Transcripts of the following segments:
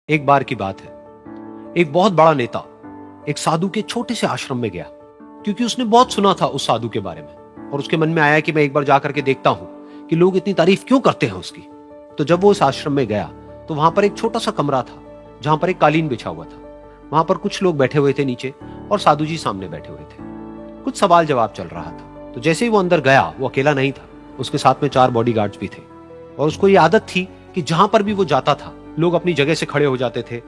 एक बार की बात है, एक बहुत बड़ा नेता एक साधु के छोटे से आश्रम में गया, क्योंकि उसने बहुत सुना था उस साधु के बारे में और उसके मन में आया कि मैं एक बार जाकर के देखता हूं कि लोग इतनी तारीफ क्यों करते हैं उसकी। तो जब वो उस आश्रम में गया तो वहां पर एक छोटा सा कमरा था जहां पर एक कालीन बिछा हुआ था। वहां पर कुछ लोग बैठे हुए थे नीचे और साधु जी सामने बैठे हुए थे। कुछ सवाल जवाब चल रहा था। तो जैसे ही वो अंदर गया, वो अकेला नहीं था, उसके साथ में 4 बॉडीगार्ड्स भी थे और उसको ये आदत थी कि जहां पर भी वो जाता था लोग अपनी जगह से खड़े हो जाते थे,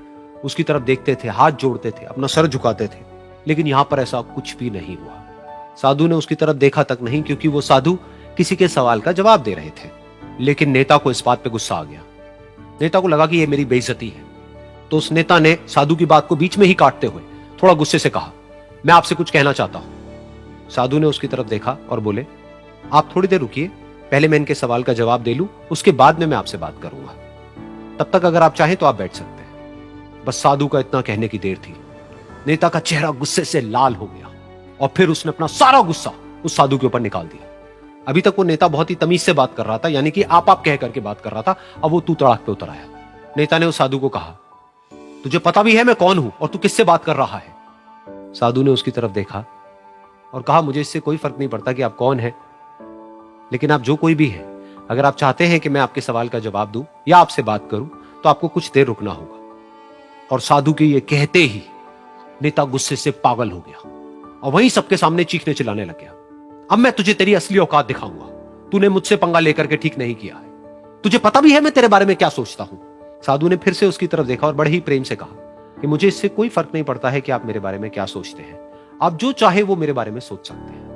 उसकी तरफ देखते थे, हाथ जोड़ते थे, अपना सर झुकाते थे। लेकिन यहां पर ऐसा कुछ भी नहीं हुआ। साधु ने उसकी तरफ देखा तक नहीं, क्योंकि वो साधु किसी के सवाल का जवाब दे रहे थे। लेकिन नेता को इस बात पे गुस्सा आ गया। नेता को लगा कि ये मेरी बेइज्जती है। तो उस नेता ने साधु की बात को बीच में ही काटते हुए थोड़ा गुस्से से कहा, मैं आपसे कुछ कहना चाहता हूं। साधु ने उसकी तरफ देखा और बोले, आप थोड़ी देर रुकिए, पहले मैं इनके सवाल का जवाब दे लूं, उसके बाद में मैं आपसे बात करूंगा। तब तक अगर आप चाहें तो आप बैठ सकते हैं। बस साधु का इतना कहने की देर थी। नेता का चेहरा गुस्से से लाल हो गया और फिर उसने अपना सारा गुस्सा उस साधु के ऊपर निकाल दिया। अभी तक वो नेता बहुत ही तमीज से बात कर रहा था, यानी कि आप कह करके बात कर रहा था। अब वो तू तड़ाक पे उतर आया। नेता ने उस साधु को कहा, तुझे पता भी है मैं कौन हूं और तू किससे बात कर रहा है? साधु ने उसकी तरफ देखा और कहा, मुझे इससे कोई फर्क नहीं पड़ता कि आप कौन हैं, लेकिन आप जो कोई भी है, अगर आप चाहते हैं कि मैं आपके सवाल का जवाब दूं या आपसे बात करूं तो आपको कुछ देर रुकना होगा। और साधु के ये कहते ही नेता गुस्से से पागल हो गया और वहीं सबके सामने चीखने चिल्लाने लग गया, अब मैं तुझे तेरी असली औकात दिखाऊंगा। तूने मुझसे पंगा लेकर के ठीक नहीं किया है। तुझे पता भी है मैं तेरे बारे में क्या सोचता हूं। साधु ने फिर से उसकी तरफ देखा और बड़े ही प्रेम से कहा कि मुझे इससे कोई फर्क नहीं पड़ता है कि आप मेरे बारे में क्या सोचते हैं। आप जो चाहे वो मेरे बारे में सोच सकते हैं।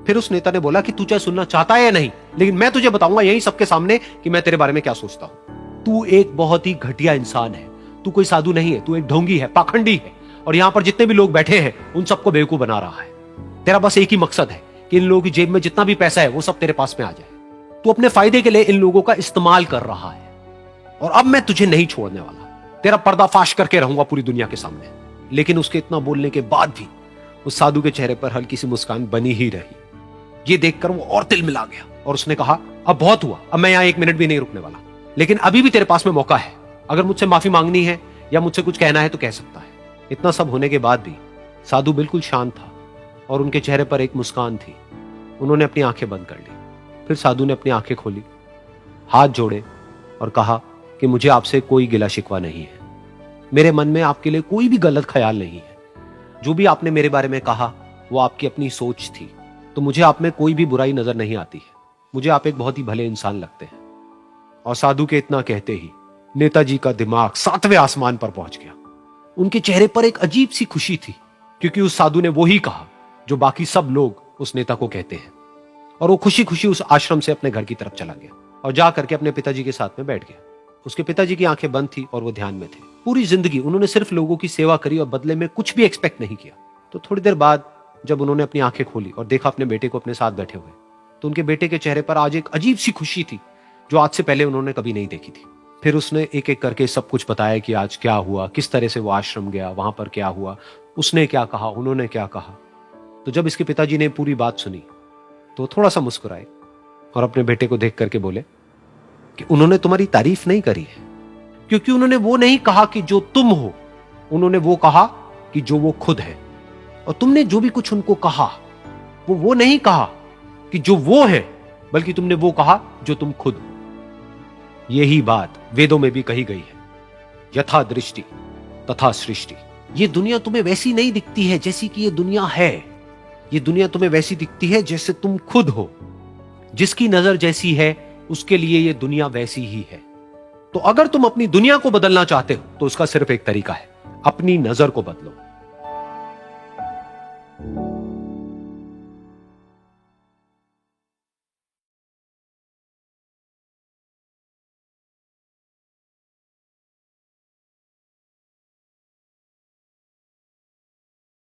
फिर उस नेता ने बोला कि तू चाहे सुनना चाहता है या नहीं, लेकिन मैं तुझे बताऊंगा यही सबके सामने कि मैं तेरे बारे में क्या सोचता हूं। तू एक बहुत ही घटिया इंसान है। तू कोई साधु नहीं है, तू एक ढोंगी है, पाखंडी है और यहां पर जितने भी लोग बैठे हैं उन सबको बेवकूफ बना रहा है। तेरा बस एक ही मकसद है कि इन लोगों की जेब में जितना भी पैसा है वो सब तेरे पास में आ जाए। तू अपने फायदे के लिए इन लोगों का इस्तेमाल कर रहा है और अब मैं तुझे नहीं छोड़ने वाला। तेरा पर्दाफाश करके रहूंगा पूरी दुनिया के सामने। लेकिन उसके इतना बोलने के बाद भी उस साधु के चेहरे पर हल्की सी मुस्कान बनी ही रही। ये देखकर वो और तिल मिला गया और उसने कहा, अब बहुत हुआ, अब मैं यहां 1 मिनट भी नहीं रुकने वाला। लेकिन अभी भी तेरे पास में मौका है। अगर मुझसे माफी मांगनी है या मुझसे कुछ कहना है तो कह सकता है। इतना सब होने के बाद भी साधु बिल्कुल शांत था और उनके चेहरे पर एक मुस्कान थी। उन्होंने अपनी आंखें बंद कर ली। फिर साधु ने अपनी आंखें खोली, हाथ जोड़े और कहा कि मुझे आपसे कोई गिला शिकवा नहीं है। मेरे मन में आपके लिए कोई भी गलत ख्याल नहीं है। जो भी आपने मेरे बारे में कहा वो आपकी अपनी सोच थी। तो मुझे आप में कोई भी बुराई नजर नहीं आती है। मुझे आप एक बहुत ही भले इंसान लगते हैं। और साधु के इतना कहते ही नेताजी का दिमाग 7वें आसमान पर पहुंच गया। उनके चेहरे पर एक अजीब सी खुशी थी, क्योंकि उस साधु ने वो ही कहा जो बाकी सब लोग उस नेता को कहते हैं। और वो खुशी खुशी उस आश्रम से अपने घर की तरफ चला गया और जा करके अपने पिताजी के साथ में बैठ गया। उसके पिताजी की आंखें बंद थी और वो ध्यान में थे। पूरी जिंदगी उन्होंने सिर्फ लोगों की सेवा करी और बदले में कुछ भी एक्सपेक्ट नहीं किया। तो थोड़ी देर बाद जब उन्होंने अपनी आंखें खोली और देखा अपने बेटे को अपने साथ बैठे हुए, तो उनके बेटे के चेहरे पर आज एक अजीब सी खुशी थी जो आज से पहले उन्होंने कभी नहीं देखी थी। फिर उसने एक एक करके सब कुछ बताया कि आज क्या हुआ, किस तरह से वो आश्रम गया, वहां पर क्या हुआ, उसने क्या कहा, उन्होंने क्या कहा। तो जब इसके पिताजी ने पूरी बात सुनी तो थोड़ा सा मुस्कुराए और अपने बेटे को देख करके बोले कि उन्होंने तुम्हारी तारीफ नहीं करी है, क्योंकि उन्होंने वो नहीं कहा कि जो तुम हो, उन्होंने वो कहा कि जो वो खुद है। और तुमने जो भी कुछ उनको कहा वो नहीं कहा कि जो वो है, बल्कि तुमने वो कहा जो तुम खुद हो। यही बात वेदों में भी कही गई है, यथा दृष्टि तथा सृष्टि। ये दुनिया तुम्हें वैसी नहीं दिखती है जैसी कि ये दुनिया है। ये दुनिया तुम्हें वैसी दिखती है जैसे तुम खुद हो। जिसकी नजर जैसी है उसके लिए ये दुनिया वैसी ही है। तो अगर तुम अपनी दुनिया को बदलना चाहते हो तो उसका सिर्फ एक तरीका है, अपनी नजर को बदलो।